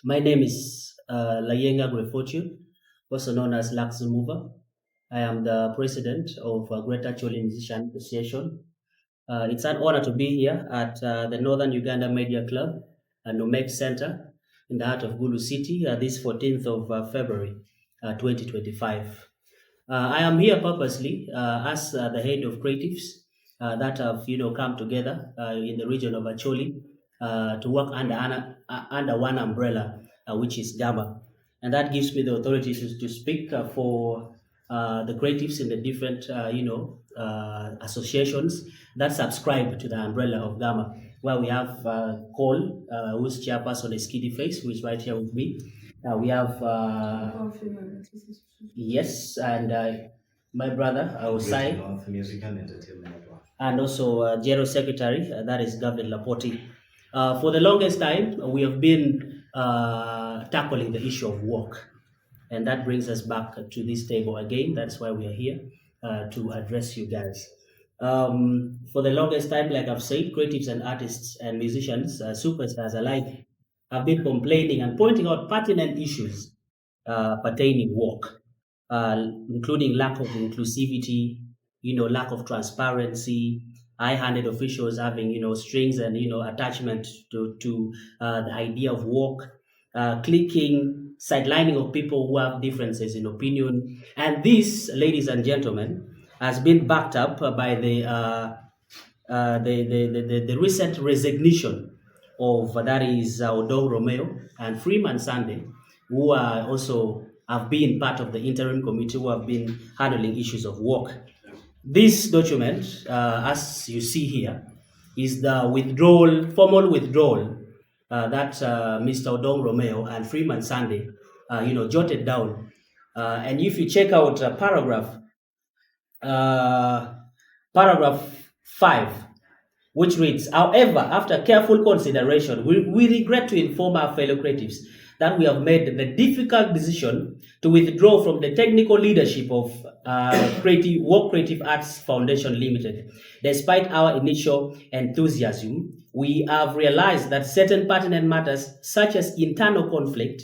My name is Layenga Grefortune, also known as Lax Mover. I am the president of Greater Acholi Musician Association. It's an honor to be here at the Northern Uganda Media Club and Numek Center in the heart of Gulu City this 14th of February 2025. I am here purposely as the head of creatives that have come together in the region of Acholi to work under one umbrella, which is GAMA, and that gives me the authority to speak for the creatives in the different associations that subscribe to the umbrella of GAMA. Where we have Cole, who's chairperson is Kiddy Face, who is right here with me. We have yes, and my brother Osai, North Music and Entertainment Network, and also General Secretary, that is Gabriel Laporti. For the longest time, we have been tackling the issue of work, and that brings us back to this table again. That's why we are here to address you guys. For the longest time, like I've said, creatives and artists and musicians, superstars alike, have been complaining and pointing out pertinent issues pertaining work, including lack of inclusivity, lack of transparency, high-handed officials having, strings and, attachment to the idea of work, clicking, sidelining of people who have differences in opinion. And this, ladies and gentlemen, has been backed up by the recent resignation of that is Odong Romeo and Freeman Sunday, who are also have been part of the interim committee who have been handling issues of work. This document, as you see here, is the formal withdrawal that Mr. Odong Romeo and Freeman Sunday, jotted down. And if you check out paragraph 5, which reads, however, after careful consideration, we regret to inform our fellow creatives that we have made the difficult decision to withdraw from the technical leadership of Creative Arts Foundation Limited. Despite our initial enthusiasm, we have realized that certain pertinent matters such as internal conflict,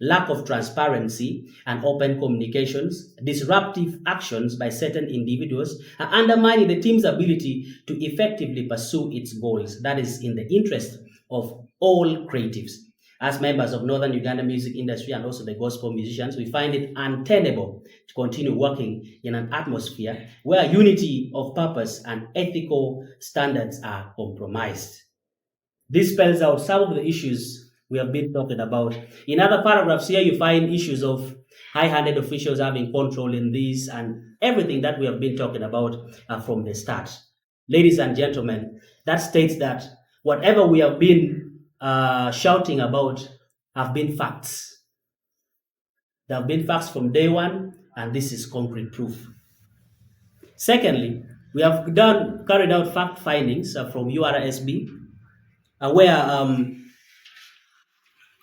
lack of transparency and open communications, disruptive actions by certain individuals are undermining the team's ability to effectively pursue its goals. That is in the interest of all creatives. As members of Northern Uganda music industry and also the gospel musicians, we find it untenable to continue working in an atmosphere where unity of purpose and ethical standards are compromised. This spells out some of the issues we have been talking about. In other paragraphs here, you find issues of high-handed officials having control in this and everything that we have been talking about from the start. Ladies and gentlemen, that states that whatever we have been shouting about have been facts. There have been facts from day one, and this is concrete proof. Secondly, we have carried out fact findings from URSB,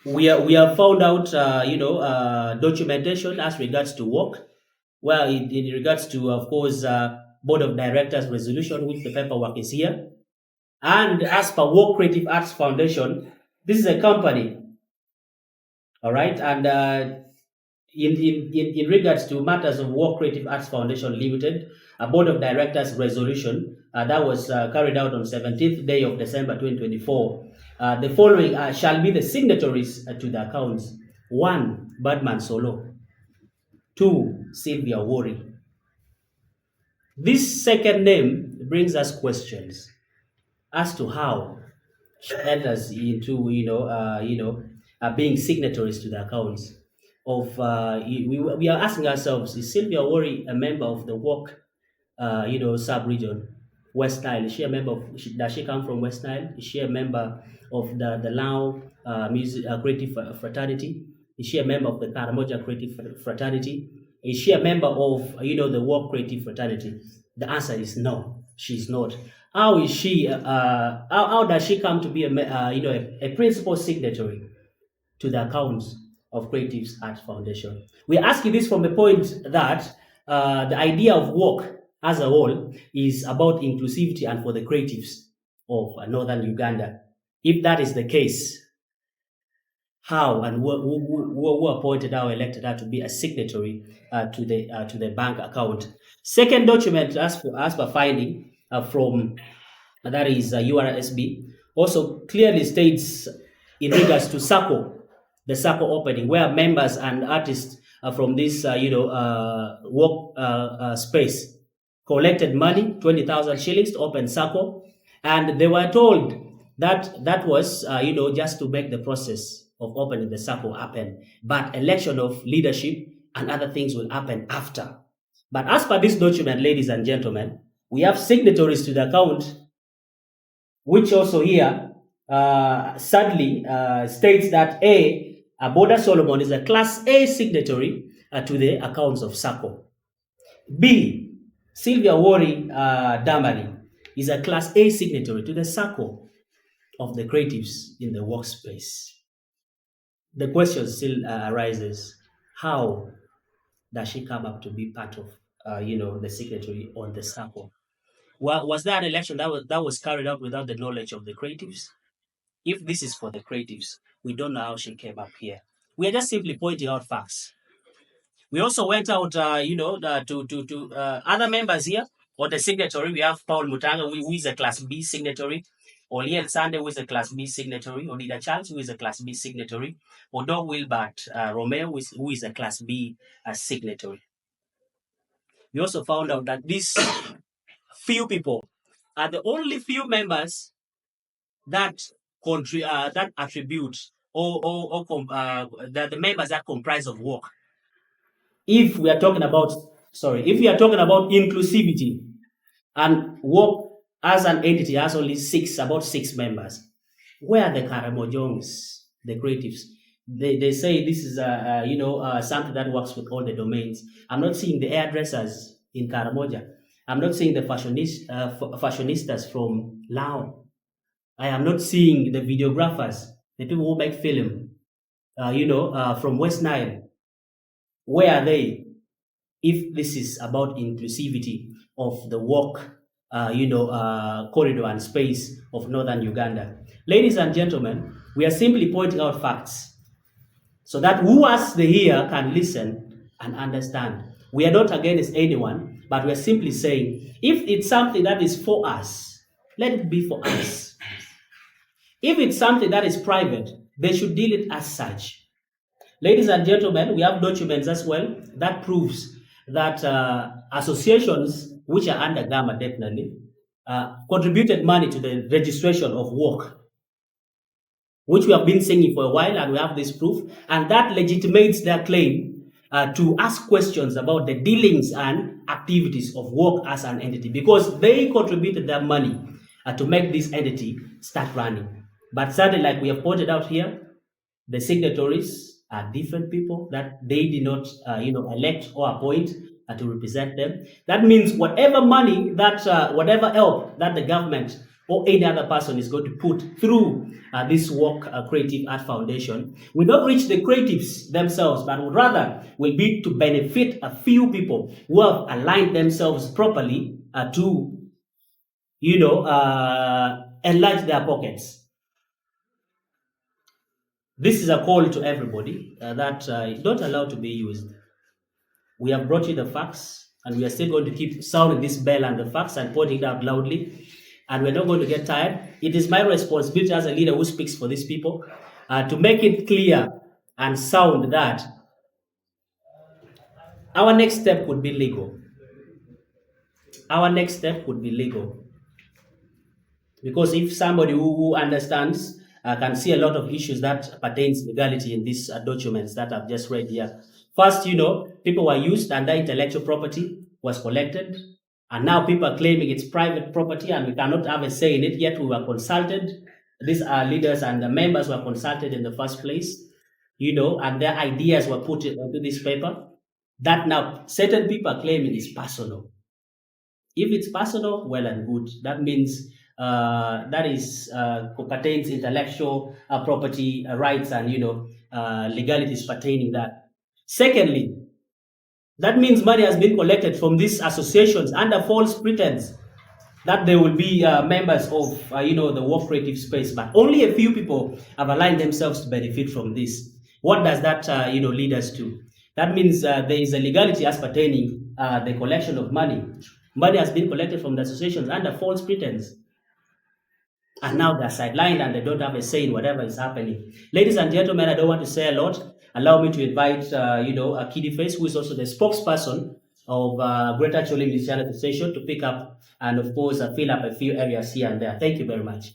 where we have found out, documentation as regards to work. Well, in regards to, of course, Board of Directors resolution, which the paperwork is here. And as per Work Creative Arts Foundation, this is a company, all right? And in regards to matters of Work Creative Arts Foundation Limited, a Board of Directors resolution that was carried out on 17th day of December 2024. The following shall be the signatories to the accounts. 1, Badman Solo. 2, Silvia Awori. This second name brings us questions as to how she enters into being signatories to the accounts of we are asking ourselves, is Silvia Awori a member of the work sub-region West Nile? Is she a member of, does she come from West Nile? Is she a member of the Lao music creative fraternity? Is she a member of the Karamoja creative fraternity? Is she a member of the work creative fraternity? The answer is no, she's not. How is she? How does she come to be a principal signatory to the accounts of Creative Arts Foundation? We ask you this from the point that the idea of work as a whole is about inclusivity and for the creatives of Northern Uganda. If that is the case, how and who appointed or elected her to be a signatory to the bank account. Second document, as per finding from that is URSB, also clearly states in regards to SACCO, the SACCO opening, where members and artists from this work space collected money, 20,000 shillings to open SACCO, and they were told that that was just to make the process of opening the SACCO happen, but election of leadership and other things will happen after. But as per this document, ladies and gentlemen, we have signatories to the account, which also here sadly states that Aboda Solomon is a Class A signatory to the accounts of SACCO. B, Silvia Awori Damari is a Class A signatory to the SACCO of the creatives in the workspace. The question still arises: how does she come up to be part of, the signatory on the SACCO? Well, was there an election that was carried out without the knowledge of the creatives? If this is for the creatives, we don't know how she came up here. We are just simply pointing out facts. We also went out, to other members here. On the signatory, we have Paul Mutanga, who is a Class B signatory. Oliel Sande, who is a Class B signatory. Odida Charles, who is a Class B signatory. Odo Wilbert Romeo, who is a Class B signatory. We also found out that these few people are the only few members that that attribute the members that comprise of work. If we are talking about, if we are talking about inclusivity, and work as an entity has only about six members, where are the Karamojongs, the creatives? They say this is something that works with all the domains. I'm not seeing the hairdressers in Karamoja. I'm not seeing the fashionistas from Lao. I am not seeing the videographers, the people who make film, from West Nile. Where are they? If this is about inclusivity of the work, corridor and space of northern Uganda. Ladies and gentlemen, we are simply pointing out facts so that who has the ear can listen and understand. We are not against anyone, but we are simply saying if it's something that is for us, let it be for us. If it's something that is private, they should deal it as such. Ladies and gentlemen, we have documents as well that proves that associations which are under Gamma definitely contributed money to the registration of work, which we have been saying for a while, and we have this proof, and that legitimates their claim to ask questions about the dealings and activities of work as an entity, because they contributed their money to make this entity start running. But sadly, like we have pointed out here, the signatories are different people that they did not, elect or appoint to represent them. That means whatever money whatever help that the government or any other person is going to put through this work creative art foundation will not reach the creatives themselves, but would rather will be to benefit a few people who have aligned themselves properly to, enlarge their pockets. This is a call to everybody that is not allowed to be used. We have brought you the facts, and we are still going to keep sounding this bell and the facts and pointing it out loudly. And we're not going to get tired. It is my responsibility as a leader who speaks for these people to make it clear and sound that our next step would be legal. Our next step would be legal. Because if somebody who understands can see a lot of issues that pertains legality in these documents that I've just read here. First, people were used and their intellectual property was collected, and now people are claiming it's private property and we cannot have a say in it, yet we were consulted. These are leaders and the members were consulted in the first place, and their ideas were put into this paper. That now certain people are claiming is personal. If it's personal, well and good. That means that is pertains intellectual property rights and legalities pertaining that. Secondly, that means money has been collected from these associations under false pretense. that there will be members of the work creative space, but only a few people have aligned themselves to benefit from this. What does that lead us to? That means there is a legality as pertaining the collection of money. Money has been collected from the associations under false pretense, and now they're sidelined and they don't have a say in whatever is happening. Ladies and gentlemen, I don't want to say a lot. Allow me to invite, Kiddy Face, who is also the spokesperson of Greater Acholi Ministerial Association, to pick up and, of course, fill up a few areas here and there. Thank you very much.